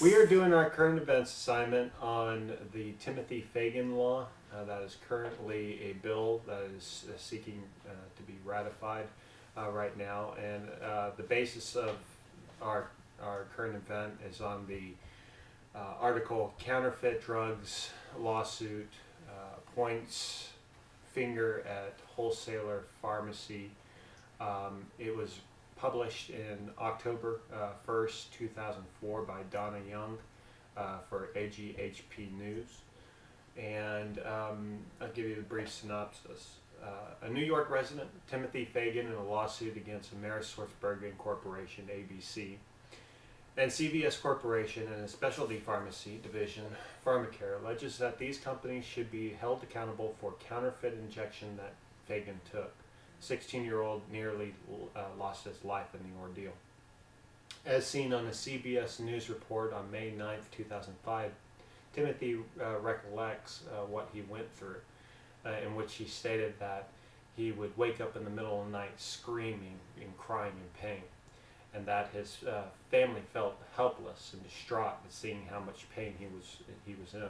We are doing our current events assignment on the Timothy Fagan law. That is currently a bill that is seeking to be ratified right now. And the basis of our, our current event is on the article Counterfeit Drugs Lawsuit Points Finger at Wholesaler Pharmacy. It was published in October 1st, 2004 by Donna Young for AGHP News. And I'll give you the brief synopsis. A New York resident, Timothy Fagan, in a lawsuit against AmerisourceBergen Corporation, ABC, and CVS Corporation and a specialty pharmacy division, Pharmacare, alleges that these companies should be held accountable for counterfeit injection that Fagan took. 16-year-old nearly lost his life in the ordeal. As seen on a CBS News report on May 9th, 2005, Timothy recollects what he went through, in which he stated that he would wake up in the middle of the night screaming and crying in pain, and that his family felt helpless and distraught at seeing how much pain he was in.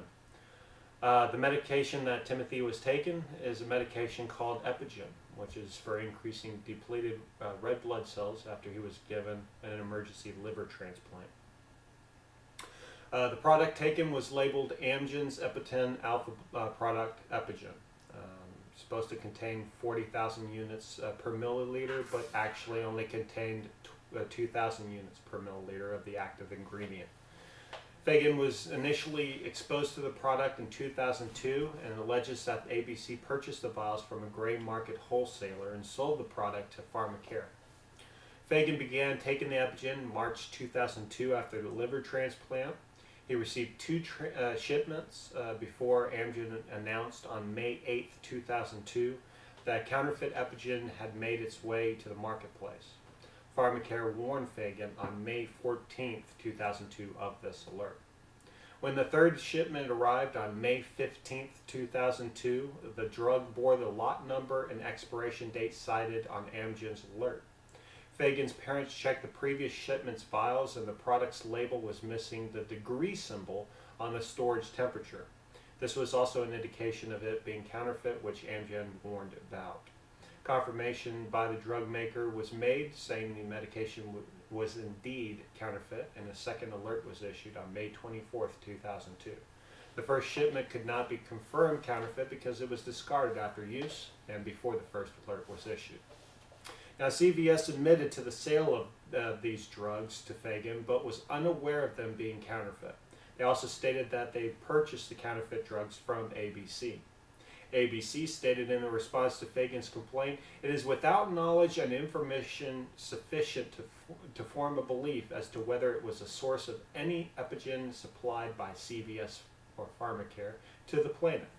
The medication that Timothy was taking is a medication called Epigen, which is for increasing depleted red blood cells after he was given an emergency liver transplant. The product taken was labeled Amgen's Epi-10 alpha product Epigen. Supposed to contain 40,000 units per milliliter, but actually only contained 2,000 units per milliliter of the active ingredient. Fagan was initially exposed to the product in 2002 and alleges that ABC purchased the vials from a gray market wholesaler and sold the product to Pharmacare. Fagan began taking the Epigen in March 2002 after the liver transplant. He received two shipments before Amgen announced on May 8, 2002 that counterfeit Epigen had made its way to the marketplace. Pharmacare warned Fagan on May 14, 2002 of this alert. When the third shipment arrived on May 15, 2002, the drug bore the lot number and expiration date cited on Amgen's alert. Fagan's parents checked the previous shipment's vials and the product's label was missing the degree symbol on the storage temperature. This was also an indication of it being counterfeit, which Amgen warned about. Confirmation by the drug maker was made saying the medication was indeed counterfeit, and a second alert was issued on May 24, 2002. The first shipment could not be confirmed counterfeit because it was discarded after use and before the first alert was issued. Now, CVS admitted to the sale of these drugs to Fagan, but was unaware of them being counterfeit. They also stated that they purchased the counterfeit drugs from ABC. ABC stated in a response to Fagan's complaint, "It is without knowledge and information sufficient to form a belief as to whether it was a source of any Epigen supplied by CVS or Pharmacare to the plaintiff."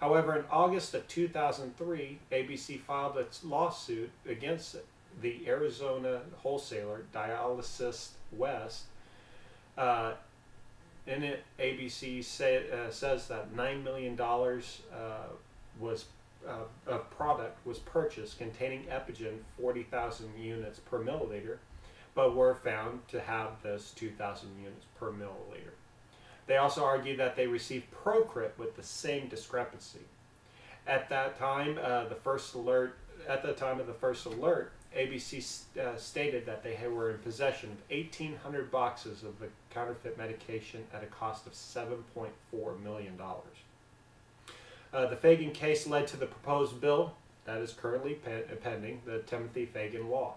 However, in August of 2003, ABC filed a lawsuit against the Arizona wholesaler Dialysis West. In it, ABC says that $9 million of product was purchased containing Epigen 40,000 units per milliliter, but were found to have this 2,000 units per milliliter. They also argue that they received Procrit with the same discrepancy. At that time, of the first alert, ABC stated that they were in possession of 1,800 boxes of the counterfeit medication at a cost of $7.4 million. The Fagan case led to the proposed bill that is currently pending, the Timothy Fagan law.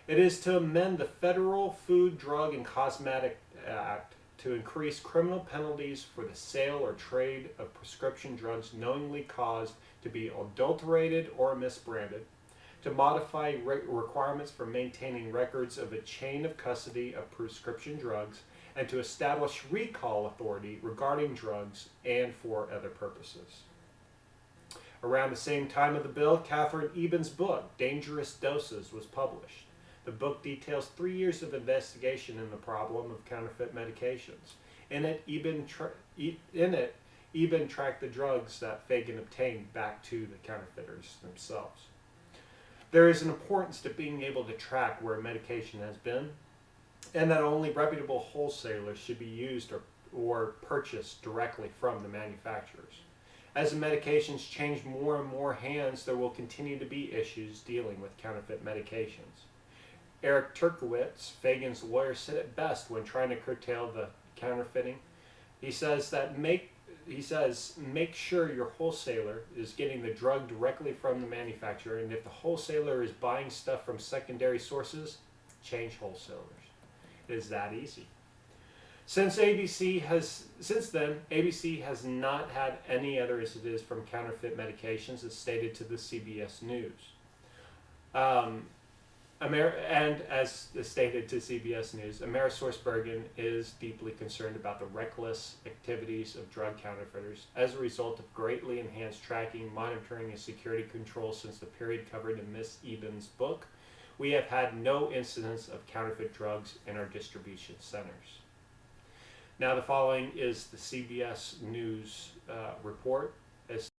It is to amend the Federal Food, Drug, and Cosmetic Act to increase criminal penalties for the sale or trade of prescription drugs knowingly caused to be adulterated or misbranded, to modify requirements for maintaining records of a chain of custody of prescription drugs, and to establish recall authority regarding drugs and for other purposes. Around the same time of the bill, Catherine Eben's book, Dangerous Doses, was published. The book details 3 years of investigation in the problem of counterfeit medications. In it, Eben tracked the drugs that Fagan obtained back to the counterfeiters themselves. There is an importance to being able to track where a medication has been and that only reputable wholesalers should be used or purchased directly from the manufacturers. As the medications change more and more hands, there will continue to be issues dealing with counterfeit medications. Eric Turkowitz, Fagan's lawyer, said it best when trying to curtail the counterfeiting. He says make sure your wholesaler is getting the drug directly from the manufacturer, and if the wholesaler is buying stuff from secondary sources, change wholesalers. It is that easy. Since then, ABC has not had any other incidents from counterfeit medications, as stated to the CBS News. And as stated to CBS News, AmerisourceBergen is deeply concerned about the reckless activities of drug counterfeiters as a result of greatly enhanced tracking, monitoring, and security controls since the period covered in Ms. Eben's book. We have had no incidents of counterfeit drugs in our distribution centers. Now the following is the CBS News report. As